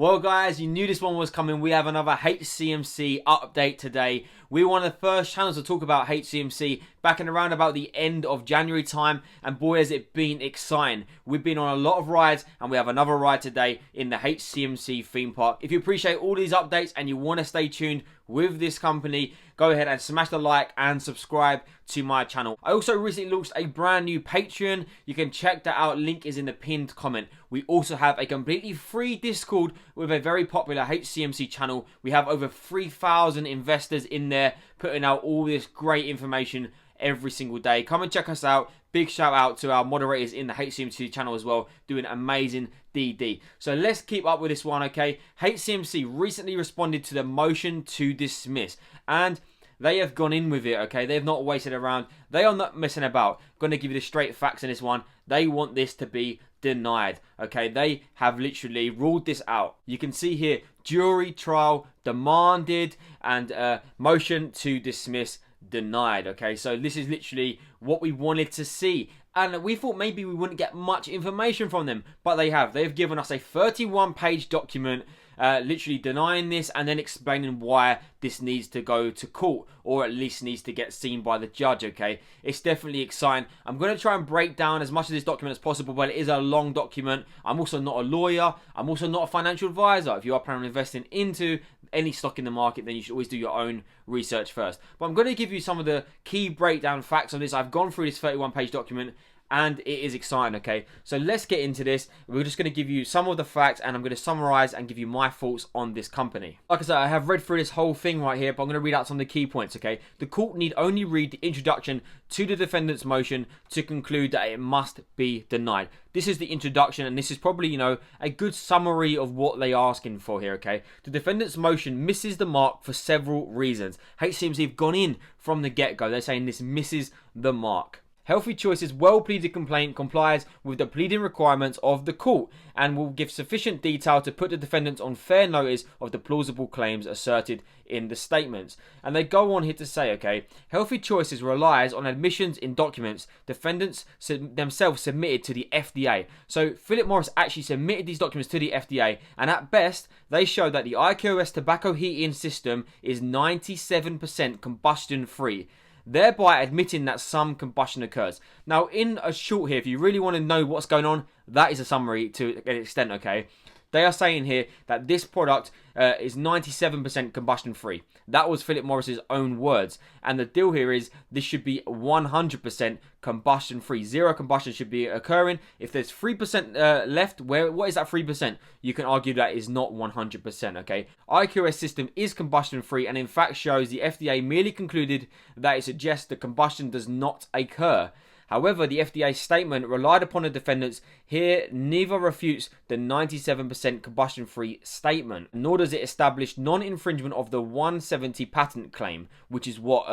Well guys, you knew this one was coming. We have another HCMC update today. We were one of the first channels to talk about HCMC back in around about the end of January time, and boy has it been exciting. We've been on a lot of rides and we have another ride today in the HCMC theme park. If you appreciate all these updates and you want to stay tuned with this company, go ahead and smash the like and subscribe to my channel. I also recently launched a brand new Patreon. You can check that out, link is in the pinned comment. We also have a completely free Discord with a very popular HCMC channel. We have over 3,000 investors in there putting out all this great information every single day. Come and check us out. Big shout out to our moderators in the HCMC channel as well, doing amazing DD. So let's keep up with this one, okay? HCMC recently responded to the motion to dismiss, and they have gone in with it, okay? They have not waited around. They are not messing about. Going to give you the straight facts in this one. They want this to be denied, okay? They have literally ruled this out. You can see here, jury trial demanded and motion to dismiss denied, okay? So this is literally what we wanted to see, and we thought maybe we wouldn't get much information from them, but they have. They've given us a 31-page document literally denying this and then explaining why this needs to go to court, or at least needs to get seen by the judge, okay? It's definitely exciting. I'm going to try and break down as much of this document as possible, but it is a long document. I'm also not a lawyer. I'm also not a financial advisor. If you are planning on investing into any stock in the market, then you should always do your own research first. But I'm going to give you some of the key breakdown facts on this. I've gone through this 31-page document, and it is exciting, okay? So let's get into this. We're just going to give you some of the facts, and I'm going to summarize and give you my thoughts on this company. Like I said, I have read through this whole thing right here, but I'm going to read out some of the key points, okay? The court need only read the introduction to the defendant's motion to conclude that it must be denied. This is the introduction, and this is probably, you know, a good summary of what they're asking for here, okay? The defendant's motion misses the mark for several reasons. HCMC have gone in from the get-go. They're saying this misses the mark. Healthy Choice's well-pleaded complaint complies with the pleading requirements of the court and will give sufficient detail to put the defendants on fair notice of the plausible claims asserted in the statements. And they go on here to say, okay, Healthy Choices relies on admissions in documents defendants themselves submitted to the FDA. So Philip Morris actually submitted these documents to the FDA, and at best, they show that the IQMS tobacco heating system is 97% combustion free, thereby admitting that some combustion occurs. Now, in a short here, if you really want to know what's going on, that is a summary to an extent, okay? They are saying here that this product is 97% combustion free. That was Philip Morris's own words. And the deal here is this should be 100% combustion free. Zero combustion should be occurring. If there's 3% left, what is that 3%? You can argue that is not 100%, okay? IQS system is combustion free, and in fact shows the FDA merely concluded that it suggests that combustion does not occur. However, the FDA statement relied upon the defendants here neither refutes the 97% combustion-free statement, nor does it establish non-infringement of the 170 patent claim, which is what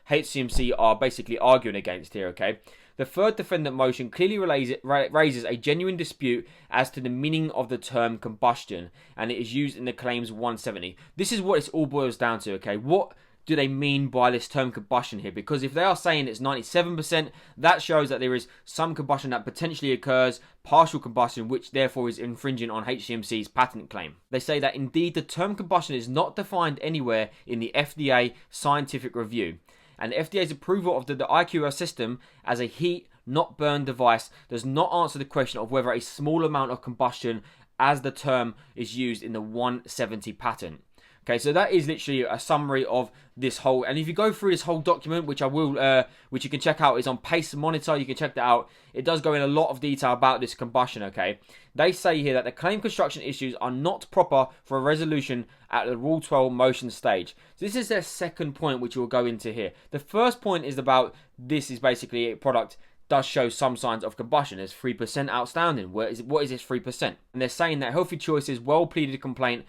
HCMC are basically arguing against here, okay? The third defendant motion clearly raises a genuine dispute as to the meaning of the term combustion, and it is used in the claims 170. This is what it all boils down to, okay? What do they mean by this term combustion here? Because if they are saying it's 97%, that shows that there is some combustion that potentially occurs, partial combustion, which therefore is infringing on HCMC's patent claim. They say that indeed the term combustion is not defined anywhere in the FDA scientific review, and the FDA's approval of the IQS system as a heat, not burn device does not answer the question of whether a small amount of combustion, as the term is used in the 170 patent. Okay, so that is literally a summary of this whole, and if you go through this whole document, which I will, which you can check out, is on Pace Monitor. You can check that out. It does go in a lot of detail about this combustion. Okay, they say here that the claim construction issues are not proper for a resolution at the Rule 12 motion stage. So this is their second point, which we'll go into here. The first point is about this is basically a product does show some signs of combustion. There's 3% outstanding. What is this 3%? And they're saying that Healthy Choice's well-pleaded complaint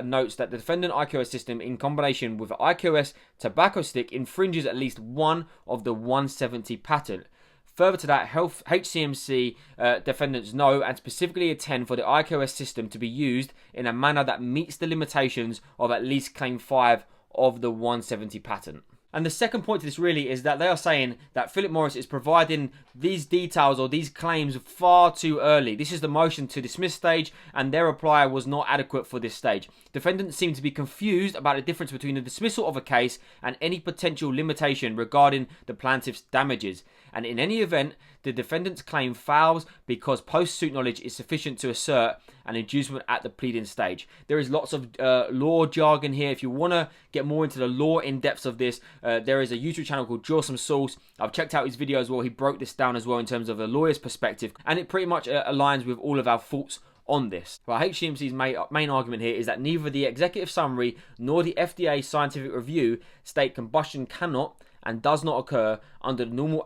notes that the defendant IQS system in combination with IQS tobacco stick infringes at least one of the 170 patent. Further to that, HCMC defendants know and specifically intend for the IQS system to be used in a manner that meets the limitations of at least Claim 5 of the 170 patent. And the second point to this really is that they are saying that Philip Morris is providing these details or these claims far too early. This is the motion to dismiss stage, and their reply was not adequate for this stage. Defendants seem to be confused about the difference between the dismissal of a case and any potential limitation regarding the plaintiff's damages. And in any event, the defendant's claim fails because post-suit knowledge is sufficient to assert an inducement at the pleading stage. There is lots of law jargon here. If you want to get more into the law in-depth of this, there is a YouTube channel called ZOM Stock. I've checked out his video as well. He broke this down as well in terms of a lawyer's perspective, and it pretty much aligns with all of our thoughts on this. Well, HCMC's main argument here is that neither the executive summary nor the FDA scientific review state combustion cannot and does not occur under the normal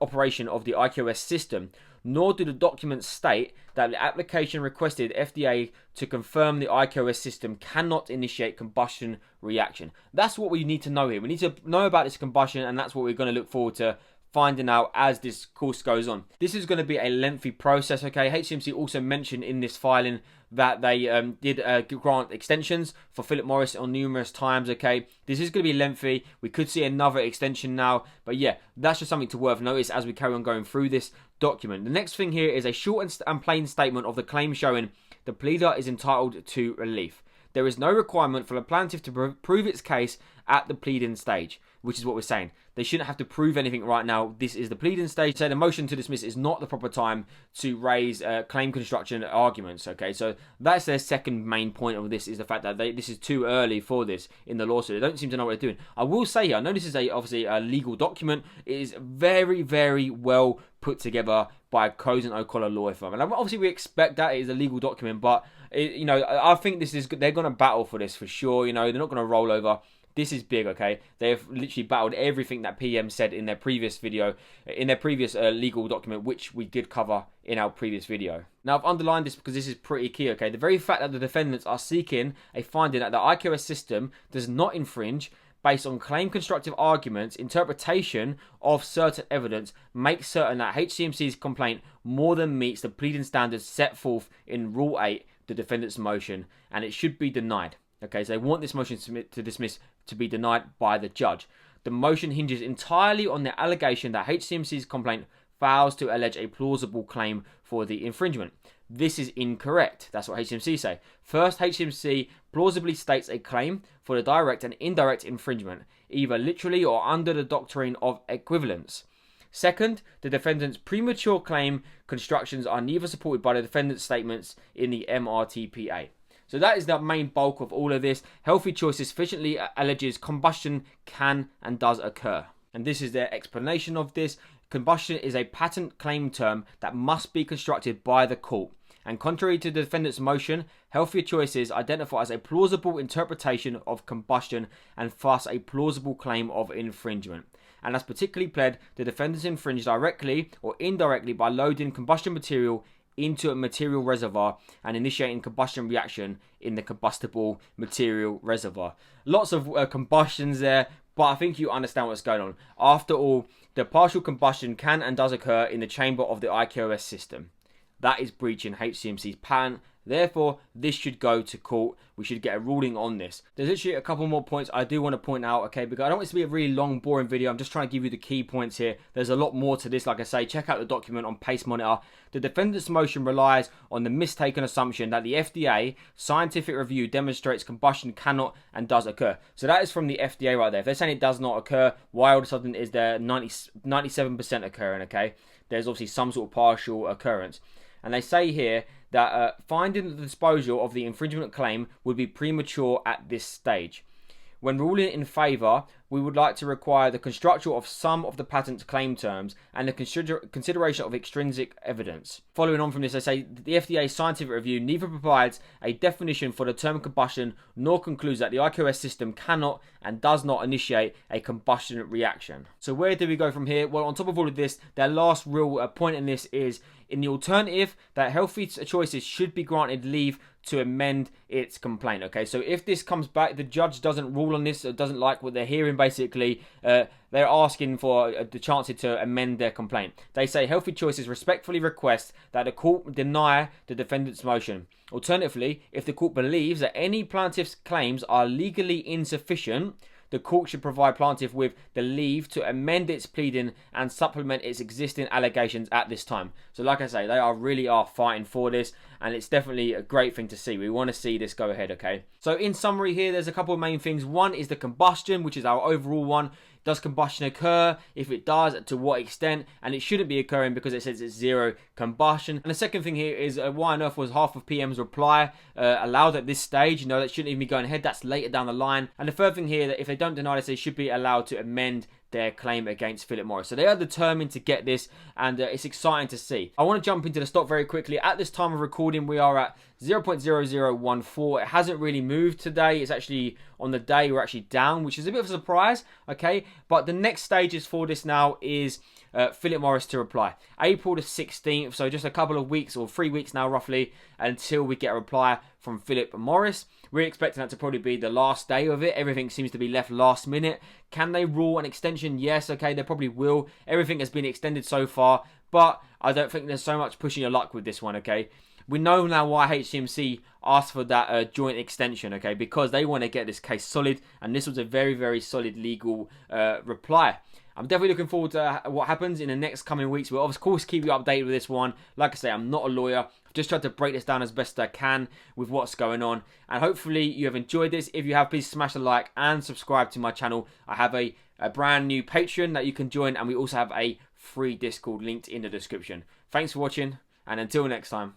operation of the IQMS system, nor do the documents state that the application requested FDA to confirm the IQMS system cannot initiate combustion reaction. That's what we need to know here. We need to know about this combustion, and that's what we're going to look forward to finding out as this course goes on. This is going to be a lengthy process, okay? HCMC also mentioned in this filing that they did grant extensions for Philip Morris on numerous times, okay? This is going to be lengthy. We could see another extension now, but yeah, that's just something to worth notice as we carry on going through this document. The next thing here is a short and plain statement of the claim showing the pleader is entitled to relief. There is no requirement for the plaintiff to prove its case at the pleading stage, which is what we're saying. They shouldn't have to prove anything right now. This is the pleading stage. So the motion to dismiss is not the proper time to raise claim construction arguments. Okay, so that's their second main point of this, is the fact that this is too early for this in the lawsuit. They don't seem to know what they're doing. I will say here, I know this is obviously a legal document. It is very, very well put together by 𝐏𝐚𝐭𝐫𝐞𝐨 law firm, and obviously we expect that it is a legal document, but I think they're going to battle for this for sure. They're not going to roll over. This is big, okay? They've literally battled everything that PM said in their previous video, in their previous legal document, which we did cover in our previous video. Now, I've underlined this because this is pretty key, okay? The very fact that the defendants are seeking a finding that the IQMS system does not infringe based on claim constructive arguments, interpretation of certain evidence, makes certain that HCMC's complaint more than meets the pleading standards set forth in Rule 8, the defendant's motion, and it should be denied. Okay, so they want this motion to dismiss to be denied by the judge. The motion hinges entirely on the allegation that HCMC's complaint fails to allege a plausible claim for the infringement. This is incorrect. That's what HCMC say. First, HCMC plausibly states a claim for the direct and indirect infringement, either literally or under the doctrine of equivalence. Second, the defendant's premature claim constructions are neither supported by the defendant's statements in the MRTPA. So that is the main bulk of all of this. Healthy Choices sufficiently alleges combustion can and does occur. And this is their explanation of this. Combustion is a patent claim term that must be constructed by the court. And contrary to the defendant's motion, Healthier Choices identifies a plausible interpretation of combustion and thus a plausible claim of infringement. And as particularly pled, the defendants infringe directly or indirectly by loading combustion material into a material reservoir and initiating combustion reaction in the combustible material reservoir. Lots of combustions there, but I think you understand what's going on. After all, the partial combustion can and does occur in the chamber of the IQMS system. That is breaching HCMC's patent. Therefore, this should go to court. We should get a ruling on this. There's actually a couple more points I do want to point out, okay, because I don't want this to be a really long, boring video. I'm just trying to give you the key points here. There's a lot more to this, like I say. Check out the document on Pace Monitor. The defendant's motion relies on the mistaken assumption that the FDA scientific review demonstrates combustion cannot and does occur. So that is from the FDA right there. If they're saying it does not occur, why all of a sudden is there 97% occurring, okay? There's obviously some sort of partial occurrence. And they say here that finding the disposal of the infringement claim would be premature at this stage. When ruling in favour, we would like to require the construction of some of the patent's claim terms and the consideration of extrinsic evidence. Following on from this, they say the FDA scientific review neither provides a definition for the term combustion nor concludes that the IQMS system cannot and does not initiate a combustion reaction. So where do we go from here? Well, on top of all of this, their last real point in this is, in the alternative, that Healthy Choices should be granted leave to amend its complaint. Okay, so if this comes back, the judge doesn't rule on this, or doesn't like what they're hearing, basically, they're asking for the chance to amend their complaint. They say Healthy Choices respectfully request that the court deny the defendant's motion. Alternatively, if the court believes that any plaintiff's claims are legally insufficient the court should provide plaintiff with the leave to amend its pleading and supplement its existing allegations at this time. So like I say, they really are fighting for this, and it's definitely a great thing to see. We want to see this go ahead, okay? So in summary here, there's a couple of main things. One is the combustion, which is our overall one. Does combustion occur? If it does, to what extent? And it shouldn't be occurring because it says it's zero combustion. And the second thing here is why on earth was half of PM's reply allowed at this stage? You know, that shouldn't even be going ahead. That's later down the line. And the third thing here, that if they don't deny this, they should be allowed to amend their claim against Philip Morris. So they are determined to get this, and it's exciting to see. I want to jump into the stock very quickly. At this time of recording, we are at 0.0014. It hasn't really moved today. It's actually, on the day, we're actually down, which is a bit of a surprise, okay? But the next stages for this now is Philip Morris to reply. April the 16th, so just a couple of weeks, or 3 weeks now roughly, until we get a reply from Philip Morris. We're expecting that to probably be the last day of it. Everything seems to be left last minute. Can they rule an extension? Yes, okay, they probably will. Everything has been extended so far, but I don't think there's so much pushing your luck with this one, okay? We know now why HCMC asked for that joint extension, okay? Because they want to get this case solid, and this was a very, very solid legal reply. I'm definitely looking forward to what happens in the next coming weeks. We'll, of course, keep you updated with this one. Like I say, I'm not a lawyer. I've just tried to break this down as best I can with what's going on. And hopefully you have enjoyed this. If you have, please smash a like and subscribe to my channel. I have a brand new Patreon that you can join. And we also have a free Discord linked in the description. Thanks for watching. And until next time.